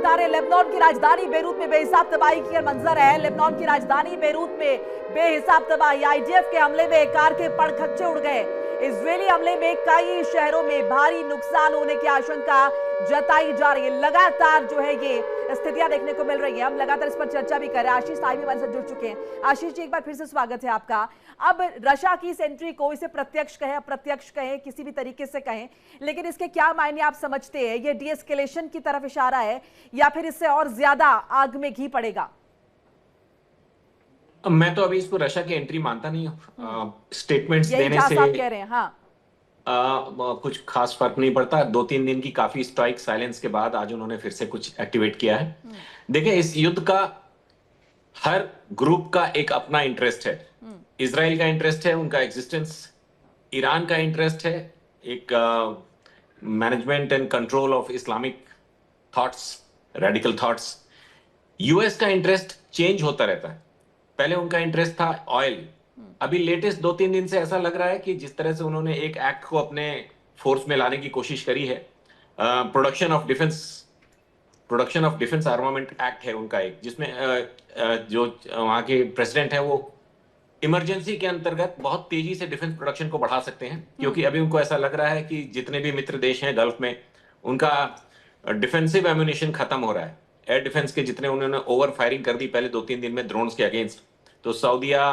नारे। लेबनान की राजधानी बेरूत में बेहिसाब तबाही की मंजर है। लेबनान की राजधानी बेरूत में बेहिसाब तबाही। आईडीएफ के हमले में कार के पड़खच्चे उड़ गए। इजरायली हमले में कई शहरों में भारी नुकसान होने की आशंका जताई जा रही है। लगातार जो है ये स्थितियां देखने को मिल रही है। हम लगातार इस पर चर्चा भी कर रहे हैं। आशीष साहब हमारे साथ जुड़ चुके हैं। आशीष जी, एक बार फिर से स्वागत है आपका। अब रशिया की इस एंट्री को, इसे प्रत्यक्ष कहें अप्रत्यक्ष कहें, किसी भी तरीके से कहें, लेकिन इसके क्या मायने आप समझते हैं? ये डीएस्केलेशन की तरफ इशारा है या फिर इससे और ज्यादा आग में घी पड़ेगा? मैं तो अभी इसको रशिया की एंट्री मानता नहीं हूँ। स्टेटमेंट्स देने से आप कह रहे हैं? हाँ, कुछ खास फर्क नहीं पड़ता। 2-3 दिन की काफी स्ट्राइक साइलेंस के बाद आज उन्होंने फिर से कुछ एक्टिवेट किया है। देखिए, इस युद्ध का हर ग्रुप का एक अपना इंटरेस्ट है। इजराइल का इंटरेस्ट है उनका एग्जिस्टेंस, ईरान का इंटरेस्ट है एक management and control of Islamic thoughts, radical thoughts. US का इंटरेस्ट चेंज होता रहता है। पहले उनका इंटरेस्ट था ऑयल। अभी लेटेस्ट 2-3 दिन से ऐसा लग रहा है कि जिस तरह से उन्होंने एक एक्ट को अपने फोर्स में लाने की कोशिश करी है, production of defence armament act है उनका एक, जिसमें जो वहां के प्रेसिडेंट है वो इमरजेंसी के अंतर्गत बहुत तेजी से डिफेंस प्रोडक्शन को बढ़ा सकते हैं, क्योंकि अभी उनको ऐसा लग रहा है कि जितने भी मित्र देश हैं गल्फ में, उनका डिफेंसिव एम्यूनिशन खत्म हो रहा है। एयर डिफेंस के जितने उन्होंने ओवर फायरिंग कर दी पहले 2-3 दिन में ड्रोन्स के अगेंस्ट, तो सऊदीया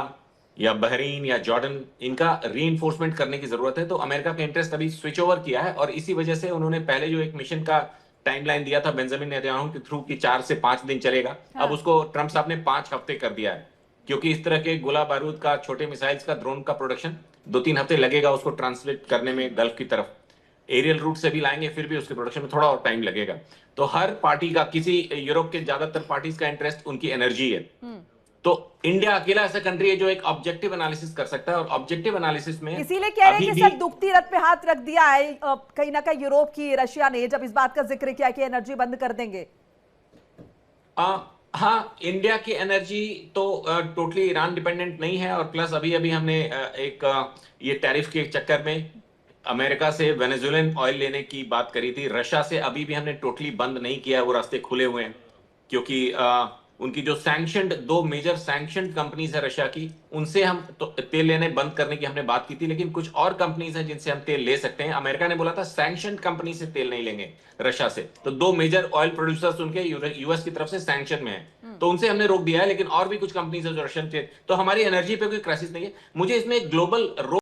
या बहरीन या जॉर्डन, इनका रीइंफोर्समेंट करने की जरूरत है। तो अमेरिका का इंटरेस्ट अभी स्विच ओवर किया है, और इसी वजह से उन्होंने पहले जो एक मिशन का टाइमलाइन दिया था बेंजामिन नेतन्याहू के थ्रू की 4 से 5 दिन चलेगा, अब उसको ट्रंप साहब ने 5 हफ्ते कर दिया है, क्योंकि इस तरह के गोला बारूद का, छोटे मिसाइल्स का, ड्रोन का प्रोडक्शन 2-3 हफ्ते लगेगा उसको ट्रांसलेट करने में गल्फ की तरफ। एरियल रूट से भी लाएंगे, फिर भी उसके प्रोडक्शन में थोड़ा और टाइम लगेगा। तो हर पार्टी का, किसी यूरोप के ज्यादातर पार्टीज का इंटरेस्ट उनकी एनर्जी है। तो इंडिया अकेला ऐसा कंट्री है जो एक ऑब्जेक्टिव एनालिसिस कर सकता है, और ऑब्जेक्टिव एनालिसिस में इसीलिए कह रहे हैं कि सर दुखती रथ पे हाथ रख दिया है कहीं ना कहीं यूरोप की, रशिया ने, जब इस बात का जिक्र किया कि एनर्जी बंद कर देंगे। हाँ, इंडिया की एनर्जी तो टोटली ईरान डिपेंडेंट नहीं है, और प्लस अभी अभी हमने ये टैरिफ के चक्कर में अमेरिका से वेनेजुएलन ऑयल लेने की बात करी थी। रशिया से अभी भी हमने टोटली बंद नहीं किया है, वो रास्ते खुले हुए हैं, क्योंकि उनकी जो सैंक्शनड 2 मेजर सैंक्शनड कंपनीज है रशिया की, उनसे हम तो तेल लेने बंद करने की हमने बात की थी, लेकिन कुछ और कंपनीज हैं जिनसे हम तेल ले सकते हैं। अमेरिका ने बोला था सैंक्शनड कंपनी से तेल नहीं लेंगे रशिया से, तो 2 मेजर ऑयल प्रोड्यूसर्स उनके यूएस की तरफ से सैंक्शन में है, तो उनसे हमने रोक दिया है। लेकिन और भी कुछ कंपनीज है जो रशियन तेल, तो हमारी एनर्जी पे कोई क्राइसिस नहीं है। मुझे इसमें ग्लोबल